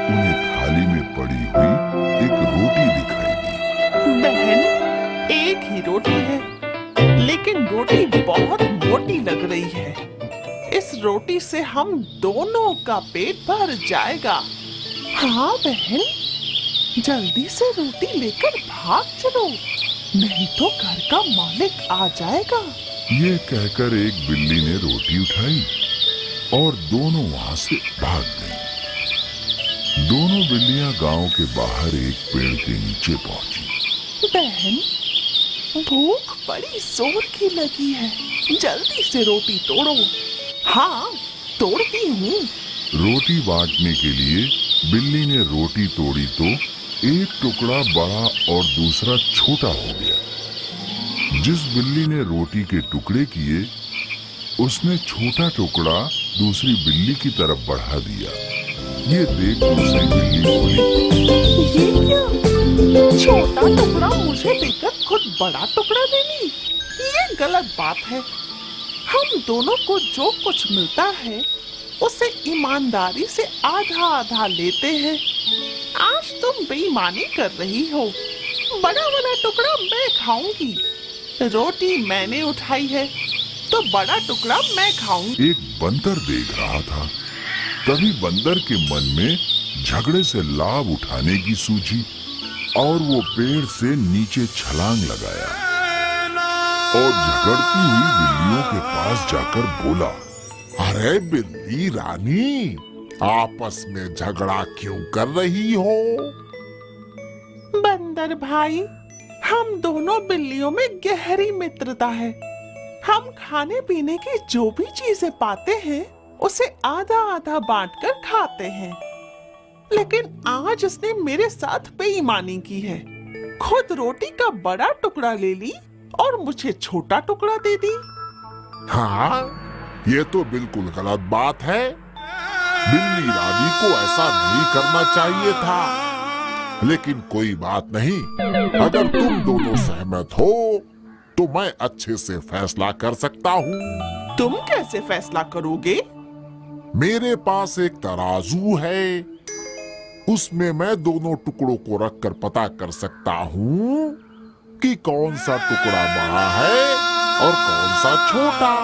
उन्हें थाली में पड़ी हुई एक रोटी दिखाई दी। बहन, एक ही रोटी है, लेकिन रोटी बहुत मोटी लग रही है। इस रोटी से हम दोनों का पेट भर जाएगा। हाँ बहन, जल्दी से रोटी लेकर भाग चलो, नहीं तो घर का मालिक आ जाएगा। ये कहकर एक बिल्ली ने रोटी उठाई और दोनों वहां से भाग गईं। दोनों बिल्लियां गांव के बाहर एक पेड़ के नीचे पहुंची। बहन, भूख बड़ी जोर की लगी है, जल्दी से रोटी तोड़ो। हाँ, तोड़ती हूँ। रोटी बांटने के लिए बिल्ली ने रोटी तोड़ी तो एक टुकड़ा बड़ा और दूसरा छोटा हो गया। जिस बिल्ली ने रोटी के टुकड़े किए, उसने छोटा टुकड़ा दूसरी बिल्ली की तरफ बढ़ा दिया। ये देख दूसरी बिल्ली बोली, ये क्या? छोटा टुकड़ा मुझे देकर खुद बड़ा टुकड़ा ले ली। ये गलत बात है। हम दोनों को जो कुछ मिलता है उसे ईमानदारी से आधा आधा लेते हैं। आज तुम बेईमानी कर रही हो। बड़ा वाला टुकड़ा मैं खाऊंगी। रोटी मैंने उठाई है तो बड़ा टुकड़ा मैं खाऊंगी। एक बंदर देख रहा था। तभी बंदर के मन में झगड़े से लाभ उठाने की सूझी और वो पेड़ से नीचे छलांग लगाया और झगड़ती हुई बिल्लियों के पास जाकर बोला, अरे बिल्ली रानी, आपस में झगड़ा क्यों कर रही हो? बंदर भाई, हम दोनों बिल्लियों में गहरी मित्रता है। हम खाने पीने की जो भी चीजें पाते हैं उसे आधा आधा बांटकर खाते हैं। लेकिन आज उसने मेरे साथ बेईमानी की है। खुद रोटी का बड़ा टुकड़ा ले ली और मुझे छोटा टुकड़ा दे दी। हाँ, ये तो बिल्कुल गलत बात है। बिल्ली रानी को ऐसा नहीं करना चाहिए था। लेकिन कोई बात नहीं, अगर तुम दोनों सहमत हो तो मैं अच्छे से फैसला कर सकता हूँ। तुम कैसे फैसला करोगे? मेरे पास एक तराजू है, उसमें मैं दोनों टुकड़ों को रखकर पता कर सकता हूँ कि कौन सा टुकड़ा बड़ा है और कौन सा छोटा।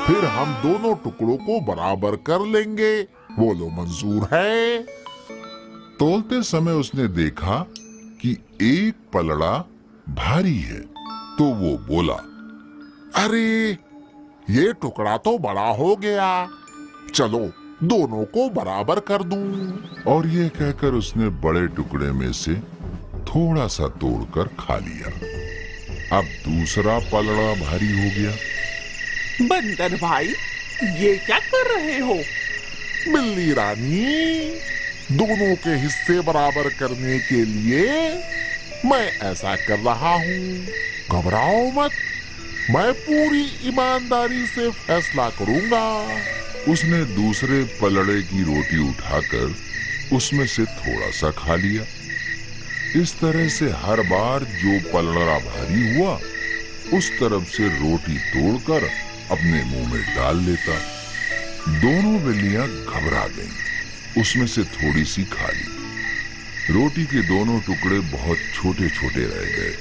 फिर हम दोनों टुकड़ों को बराबर कर लेंगे। बोलो, मंजूर है? तोलते समय उसने देखा कि एक पलड़ा भारी है, तो वो बोला, अरे ये टुकड़ा तो बड़ा हो गया, चलो दोनों को बराबर कर दूं। और ये कहकर उसने बड़े टुकड़े में से थोड़ा सा तोड़कर खा लिया। अब दूसरा पलड़ा भारी हो गया। बंदर भाई, ये क्या कर रहे हो? बिल्ली रानी, दोनों के हिस्से बराबर करने के लिए मैं ऐसा कर रहा हूँ। घबराओ मत, मैं पूरी ईमानदारी से फैसला करूंगा। उसने दूसरे पलड़े की रोटी उठाकर उसमें से थोड़ा सा खा लिया। इस तरह से हर बार जो पलड़ा भारी हुआ उस तरफ से रोटी तोड़कर अपने मुंह में डाल लेता। दोनों बिल्लियां घबरा गईं। उसमें से थोड़ी सी खा ली। रोटी के दोनों टुकड़े बहुत छोटे छोटे रह गए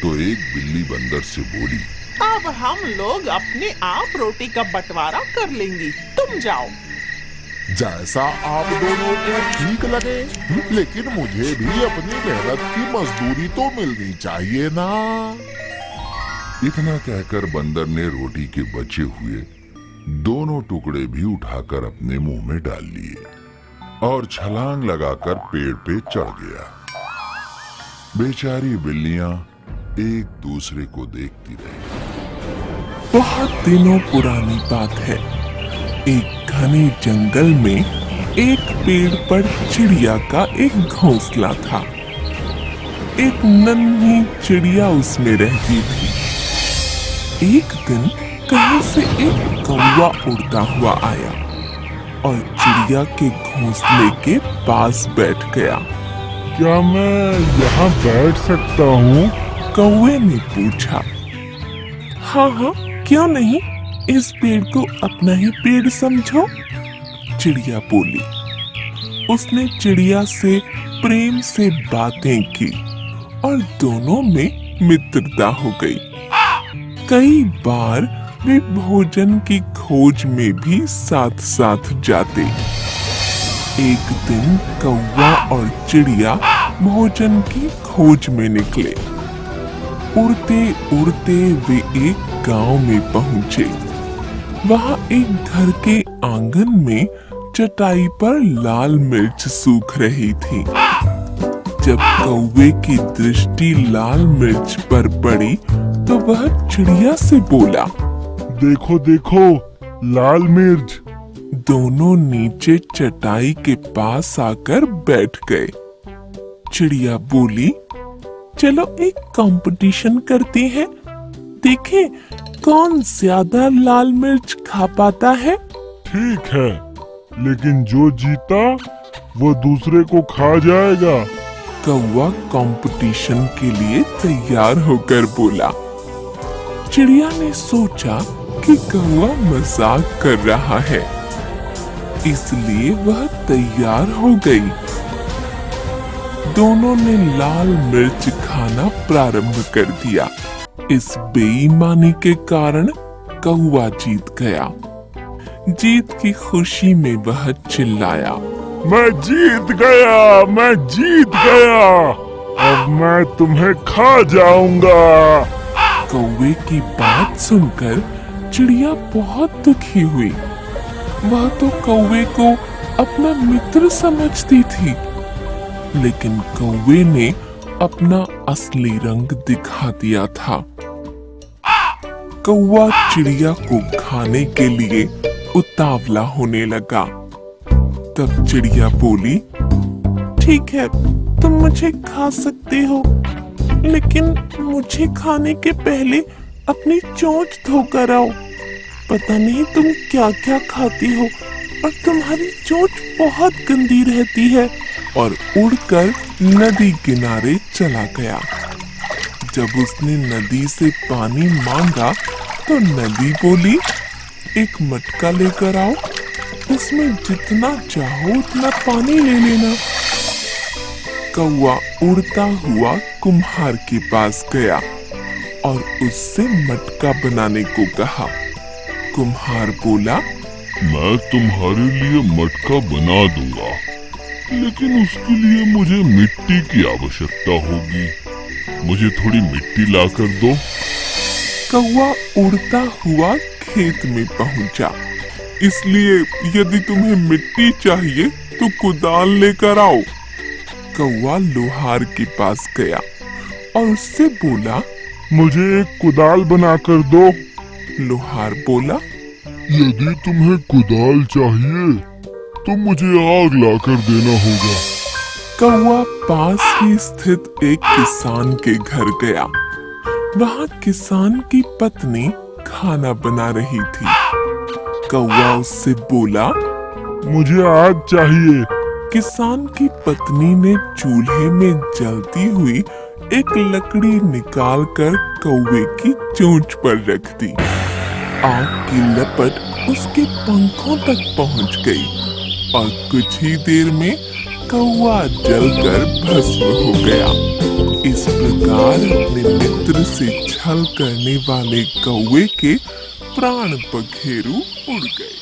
तो एक बिल्ली बंदर से बोली, अब हम लोग अपने आप रोटी का बंटवारा कर लेंगी, तुम जाओ। जैसा आप दोनों को ठीक लगे, लेकिन मुझे भी अपनी मेहनत की मजदूरी तो मिलनी चाहिए ना। इतना कहकर बंदर ने रोटी के बचे हुए दोनों टुकड़े भी उठाकर अपने मुंह में डाल लिए और छलांग लगाकर पेड़ पे चढ़ गया। बेचारी बिल्लियां एक दूसरे को देखती रही। बहुत दिनों पुरानी बात है। एक घने जंगल में एक पेड़ पर चिड़िया का एक घोंसला था। एक नन्ही चिड़िया उसमें रहती थी। एक दिन कहीं से एक कौवा उड़ता हुआ आया और चिड़िया के घोंसले के पास बैठ गया। क्या मैं यहाँ बैठ सकता हूँ? कौवे ने पूछा। हाँ हाँ, क्यों नहीं, इस पेड़ को अपना ही पेड़ समझो, चिड़िया बोली। उसने चिड़िया से प्रेम से बातें की और दोनों में मित्रता हो गई। कई बार वे भोजन की खोज में भी साथ साथ जाते। एक दिन कौवा और चिड़िया भोजन की खोज में निकले। उड़ते उड़ते वे एक गांव में पहुंचे। वहां एक घर के आंगन में चटाई पर लाल मिर्च सूख रही थी। जब कौवे की दृष्टि लाल मिर्च पर पड़ी तो वह चिड़िया से बोला, देखो देखो, लाल मिर्च। दोनों नीचे चटाई के पास आकर बैठ गए। चिड़िया बोली, चलो एक कंपटीशन करते हैं, देखें कौन ज्यादा लाल मिर्च खा पाता है। ठीक है, लेकिन जो जीता वो दूसरे को खा जाएगा। कौवा कंपटीशन के लिए तैयार होकर बोला। चिड़िया ने सोचा कि कौवा मजाक कर रहा है, इसलिए वह तैयार हो गई। दोनों ने लाल मिर्च खाना प्रारंभ कर दिया। इस बेईमानी के कारण कौवा जीत गया। जीत की खुशी में वह चिल्लाया, मैं जीत गया, मैं जीत गया, अब मैं तुम्हें खा जाऊंगा। कौवे की बात सुनकर चिड़िया बहुत दुखी हुई। वह तो कौवे को अपना मित्र समझती थी, लेकिन कौवे ने अपना असली रंग दिखा दिया था। कौवा चिड़िया को खाने के लिए उतावला होने लगा। तब चिड़िया बोली, ठीक है, तुम मुझे खा सकते हो, लेकिन मुझे खाने के पहले अपनी चोंच धोकर आओ। पता नहीं तुम क्या क्या खाती हो और तुम्हारी चोंच बहुत गंदी रहती है। और उड़कर नदी किनारे चला गया। जब उसने नदी से पानी मांगा तो नदी बोली, एक मटका लेकर आओ, उसमें जितना चाहो उतना पानी ले लेना। कौवा उड़ता हुआ कुम्हार के पास गया और उससे मटका बनाने को कहा। कुम्हार बोला, मैं तुम्हारे लिए मटका बना दूंगा, लेकिन उसके लिए मुझे मिट्टी की आवश्यकता होगी। मुझे थोड़ी मिट्टी लाकर दो। कौवा उड़ता हुआ खेत में पहुंचा। इसलिए यदि तुम्हें मिट्टी चाहिए तो कुदाल लेकर आओ। कौवा लोहार के पास गया और उससे बोला, मुझे एक कुदाल बनाकर दो। लोहार बोला, यदि तुम्हें कुदाल चाहिए तो मुझे आग लाकर देना होगा। कौवा पास ही स्थित एक किसान के घर गया। वहाँ किसान की पत्नी खाना बना रही थी। कौवा उससे बोला, मुझे आग चाहिए। किसान की पत्नी ने चूल्हे में जलती हुई एक लकड़ी निकालकर कौवे की चोंच पर रख दी। आग की लपट उसके पंखों तक पहुंच गई और कुछ ही देर में कौवा जलकर भस्म हो गया। इस प्रकार अपने मित्र से छल करने वाले कौवे के प्राण पखेरु उड़ गए।